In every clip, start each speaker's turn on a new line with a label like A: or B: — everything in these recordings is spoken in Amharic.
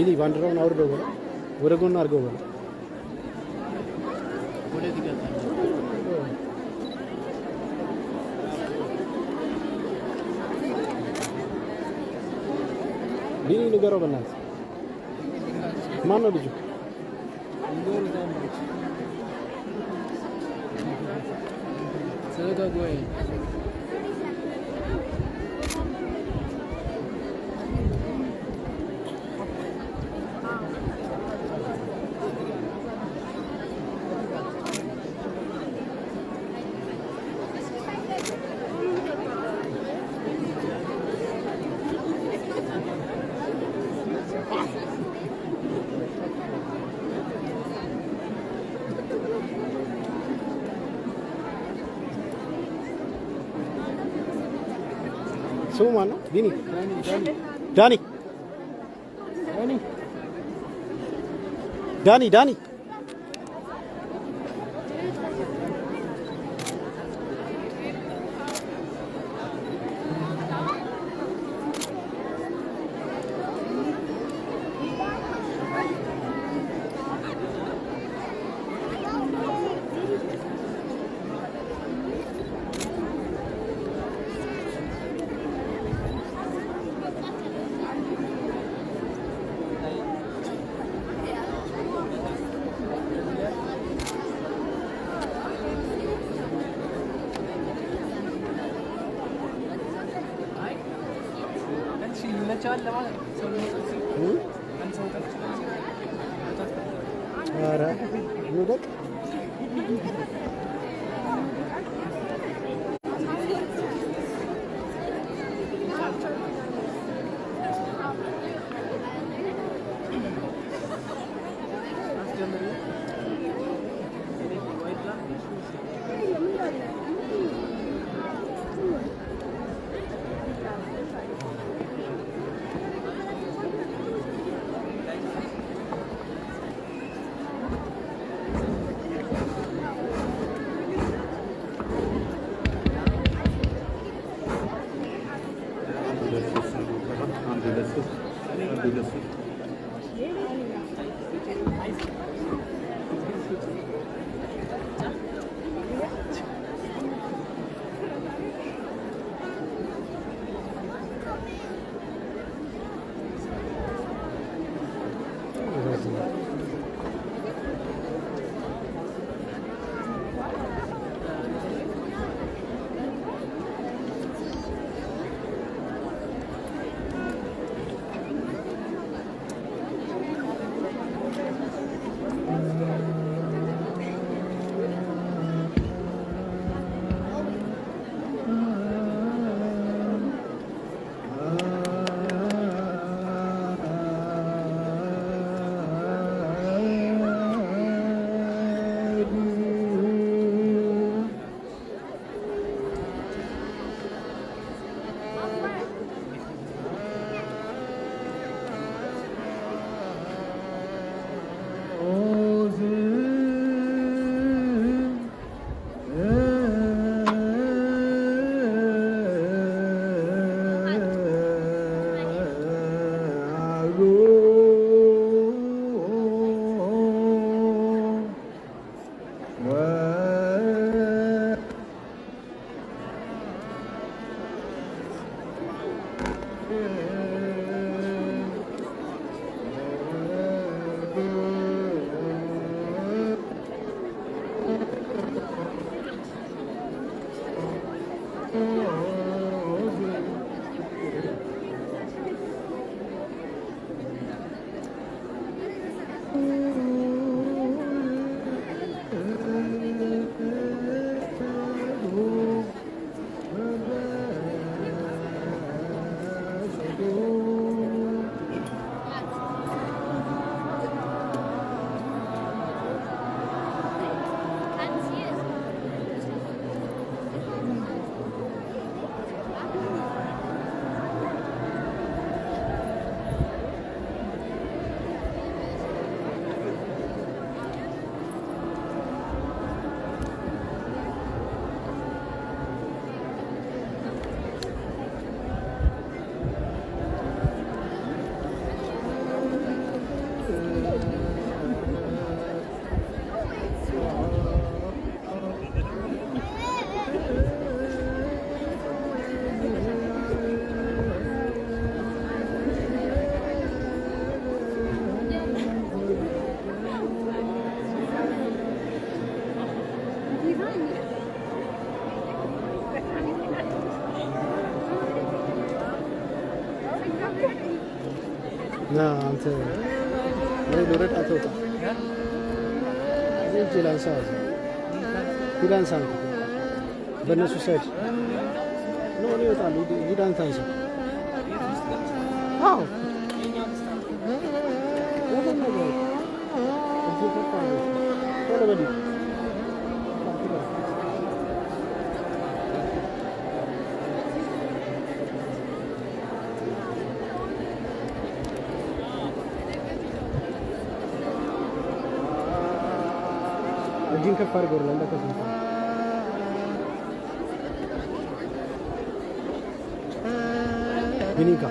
A: ቢኒ ባንዲራውን አውርደው በለው ወደ ጎን አድርገው በለው ቢኒ ንገረው በእናትህ ማን ነው ልጁ
B: ስለጋጎይ
A: ስሙ ማን ነው? ቢኒ ዳኒ ዳኒ ዳኒ ኧረ እንውደቅ أنت لورد أتوقع زين جيلان ساز جيلان سان بالنسبة سيد نو نيو تاني جيلان تانسا هاو أجين كفار قرر لنا كذا بنيكا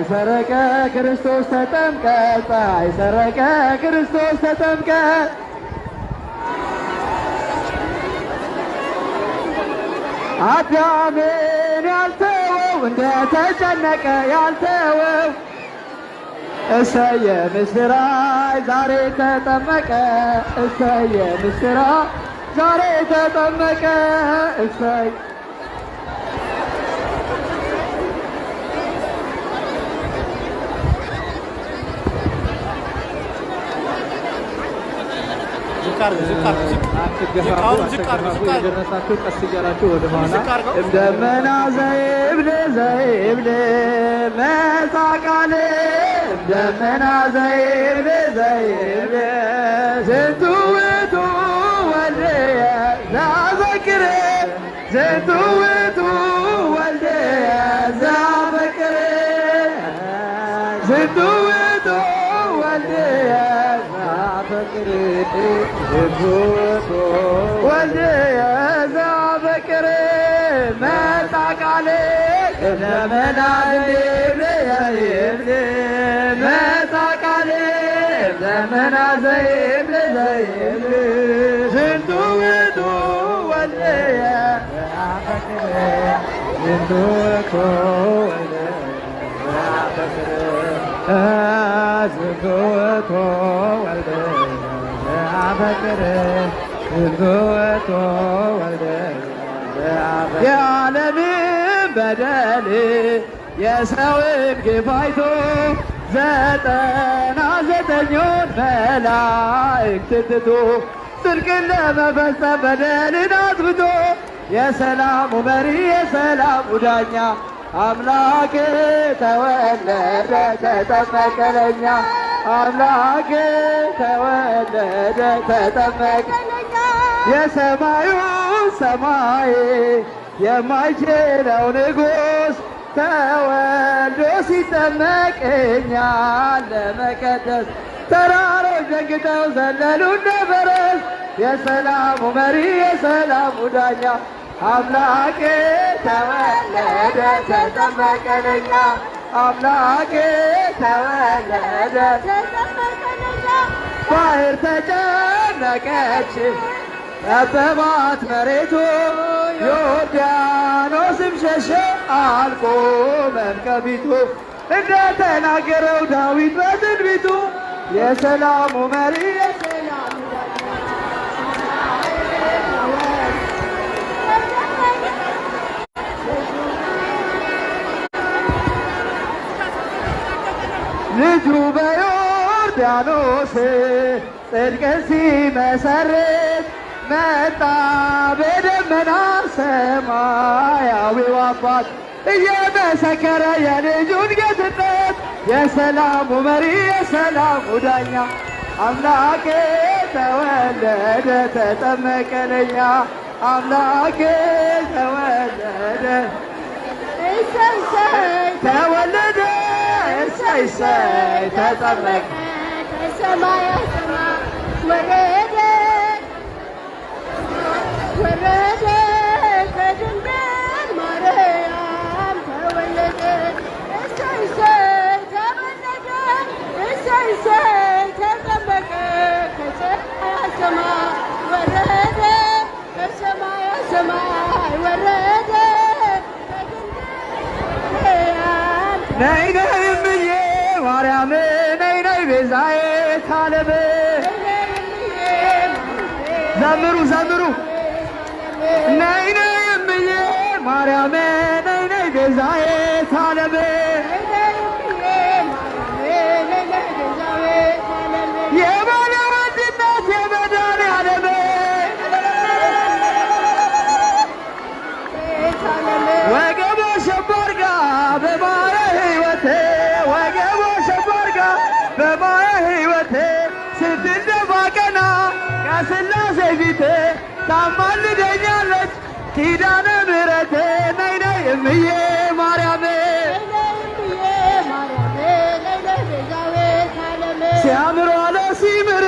B: ሰረቀ ክርስቶስ ተጠምቀ ፀሐይ ሰረቀ ክርስቶስ ተጠምቀ አዳምን ያልተወው እንደተጨነቀ ያልተወው እሰየ ምስራች ዛሬ ተጠመቀ እሰየ ምስራች ዛሬ ተጠመቀ እሰይ የደረሳችሁ ቀስ እያላችሁ ወደ ኋላ እንደመና ዘይብል ዘይብል መሳቃል እንደመና ዘይብል ዘይብል ዝንቱ ውእቱ ወልድየ ዘአፈቅር ዝንቱ ውእቱ ወልድየ ዘአፈቅር ዝንቱ ውእቱ ወልድየ ዘአፈቅር ወልድየ ዘአፈቅር መጣ ቃል እንደመና ዘይብል መጣ ቃል እንደመና ዘይብል ዘይብል ዝንቱ ውእቱ ወልድየ ዘአፈቅር ዝንቱ ውእቱ ወልድየ ዘአፈቅር ዝንቱ ውእቱ ወልድየ ያፈቅር ዝንጉወቶ ወልደ የዓለምን በደል የሰውን ግፍ አይቶ 99ኙን መላእክት ትቶ ጽድቅን ለመፈጸም በደልን አጥፍቶ የሰላሙ መሪ የሰላሙ ዳኛ አምላክ ተወለደ ተጠመቀ ለኛ አምላክ ተወለደ ተጠመቀ የሰማዩ ሰማይ የማይችለው ንጉሥ ተወልዶ ሲጠመቅ እኛን ለመቀደስ ተራሮች ደንግጠው ዘለሉ እንደ ፈረስ የሰላሙ መሪ የሰላሙ ዳኛ አምላክ ተወለደ ተጠመቀ ለኛ አምላክ ተወለደ ተጠመቀ ለኛ ባህር ተጨነቀች ጠበባት መሬቱ ዮርዳኖስም ሸሸ አልቆመም ከፊቱ እንደተናገረው ዳዊት በትንቢቱ የሰላሙ መሪ የሰላሙ ልጁ በዮርዳኖስ ጽድቅን ሲመሰርት መጣ በደመና ሰማያዊው አባት እየመሰከረ የልጁን ጌትነት የሰላሙ መሪ የሰላሙ ዳኛ አምላክ ተወለደ ተጠመቀ ለኛ አምላክ ተወለደ ተወለደ እሰይ ተጠመቀ ከሰማየ ሰማይ ወረደ ወረደ ከድንግል ማርያም ተወለደ እሰይ ተወለደ እሰይ ተጠመቀ ከሰማየ ሰማይ ወረደ ከሰማየ ሰማይ ወረደ ነይ ነይ እምዬ ማርያም ነይ ነይ ቤዛዊተ ዓለም ዘምሩ ዘምሩ ነይ ነይ እምዬ ማርያም ነይ ነይ ቤዛዊተ ዓለም የባለወልድ እናት የመድኃኔዓለም ወገቦ ሸባርጋ በማየ ሕይወቴ ወገቦ ሸባርጋ በማየ ሕይወቴ ስትደፋ ቀና ከሥላሴ ፊቴ ታማልደኛለች ኪዳነ ምሕረቴ ነይ ነይ እምዬ ማርያም ሲያምር ዋለ ሲምር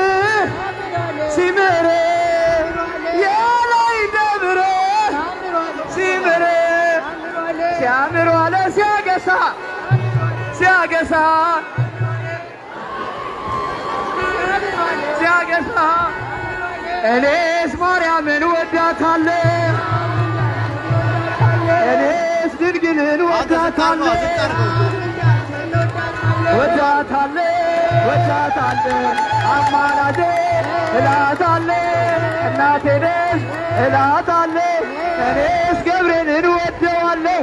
B: ሲምር የላይ ደብረ ሲምር ሲያምር ዋለ ሲያገሳ ሲያገሳ ሲያገሳ እኔስ ማርያምን ወዳታለሁ እኔስ ድንግልን ወዳታለሁ ወዳታለሁ ወዳታለሁ አማላጄ እላታለሁ እናቴ ነሽ እላታለሁ እኔስ ገብርኤልን ወደዋለሁ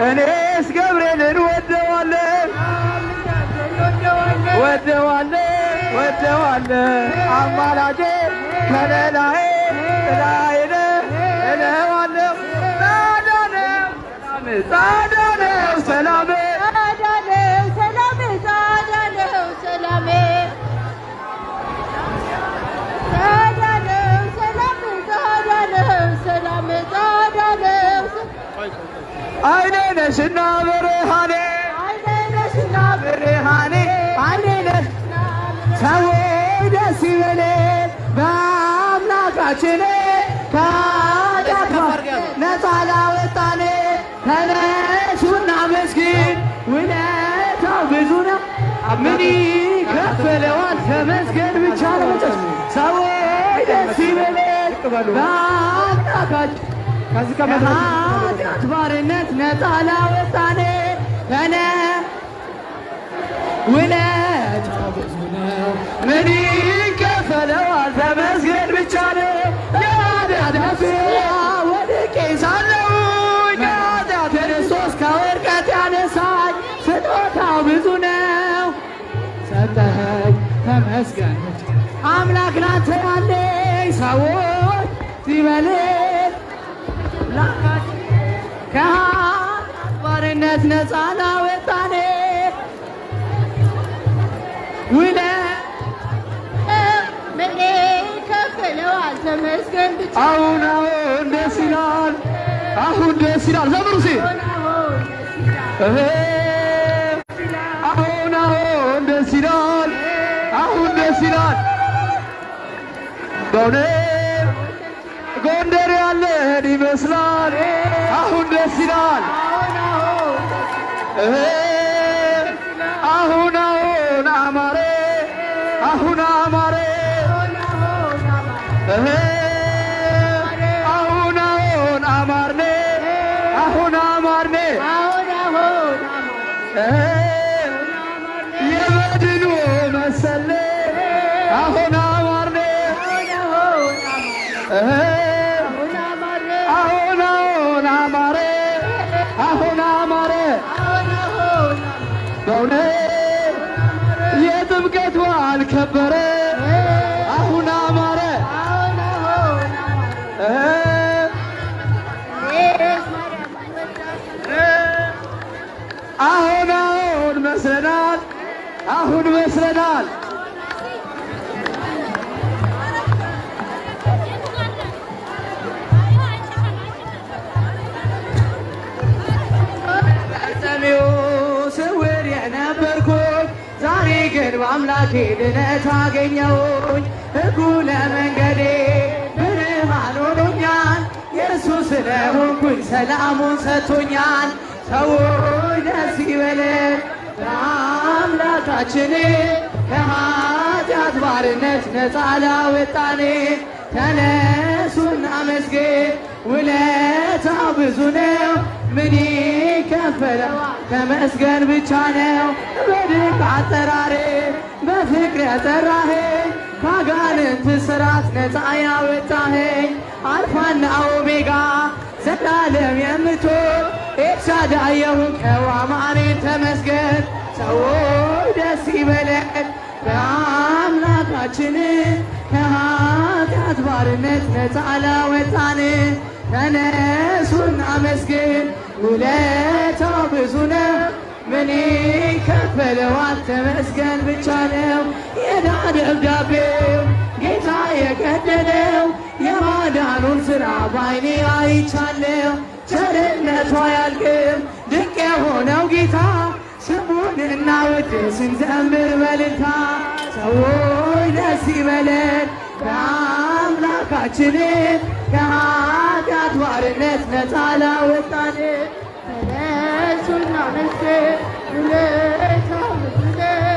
B: እኔስ ገብርኤልን ወደዋለሁ ወደዋለሁ ወደዋለሁ አማላጄ ከለላዬ ጥላዬ ነህ እለዋለሁ ጻዳ ነው ሰላሜ አይኔ ነሽና ብርሃኔ አይኔ ነሽና ብርሃኔ አይኔ ነሽ ሰዎች ደስ ይበለን በአምላካችን ከኃጢአት ነፃ ላወጣን ተነሱና መስጊን ውለታው ብዙ ነው ምን ይከፈለዋል ተመስገን ብቻ ነው ሰዎች ደስ ይበለን በአምላካችን ከዚህ ከኃጢአት ባርነት ነፃ ላወጣን ውለታው ብዙ ነው ምን ይከፈለዋል? ተመስገን ብቻ ነው። የኃጢአቴ ወድቄ ሳለሁኝ ከኃጢአት ክርስቶስ ከውድቀት ያነሳኝ ስጦታው ብዙ ነው። ሰጠኸኝ ተመስገን አምላክ ላንተ ያለኝ ሰዎች ሲበልጥ ከኃጢአት ባርነት ነፃ ላወጣን
C: ምን ይከፈለዋል? ተመስገን ብቻ።
B: አሁን ደስ ይላል፣ አሁን ደስ ይላል። ዘምሩ ሲ አሁን ደስ ይላል፣ አሁን ደስ ይላል። በእውነት ጎንደር ያለን ይመስላል። አሁን ደስ ይላል። አሁን አማረ፣ አሁን አማረ፣ አሁን አማርነ፣ አሁን አማርነ። የበድኑ መሰለ አሁን አማርነ፣ አሁን አማረ፣ አሁን አማረ። በእውነት የጥምቀት በዓል ከበረ። አሁን አማረ፣ አሁን መስለናል፣ አሁን መስለናል። ሰሚው ስውር የነበርኩኝ ዛሬ ግን በአምላኬ ድነት አገኘሁኝ። ሕጉ ለመንገዴ ብርሃን ሆኖኛል። የእሱ ስለሆንኩኝ ሰላሙን ሰጥቶኛል። ሰዎች ደስ ይበለን በአምላካችን ከኃጢአት ባርነት ነፃ ላወጣን። ተነሱና መስገን ውለታው ብዙ ነው። ምን ይከፈለዋል? ተመስገን ብቻ ነው። በድንቅ አጠራር በፍቅር ያጠራኸኝ ከአጋንንት ስራት ነፃ ያወጣኸኝ አልፋና ኦሜጋ ዘላለም የምትሆን ኤልሻዳይ የሆንከው አማኑኤል ተመስገን። ሰዎች ደስ ይበለን በአምላካችን ከኃጢአት ባርነት ነፃ ላወጣን። ተነሱና መስገን ውለታው ብዙ ነው። ምን ይከፈለዋል? ተመስገን ብቻ ነው። የዕዳ ደብዳቤው ጌታ የቀደደው የማዳኑን ሥራ ባይኔ አይቻለሁ። ቸርነቱ አያልቅም ድንቅ የሆነው ጌታ ስሙን እናወድስ እንዘምር በእልልታ። ሰዎች ደስ ይበለን በአምላካችን ከኃጢአት ባርነት ነፃ ላወጣን።
C: ተነሱና መስገን ውለታው ብዙ ነው።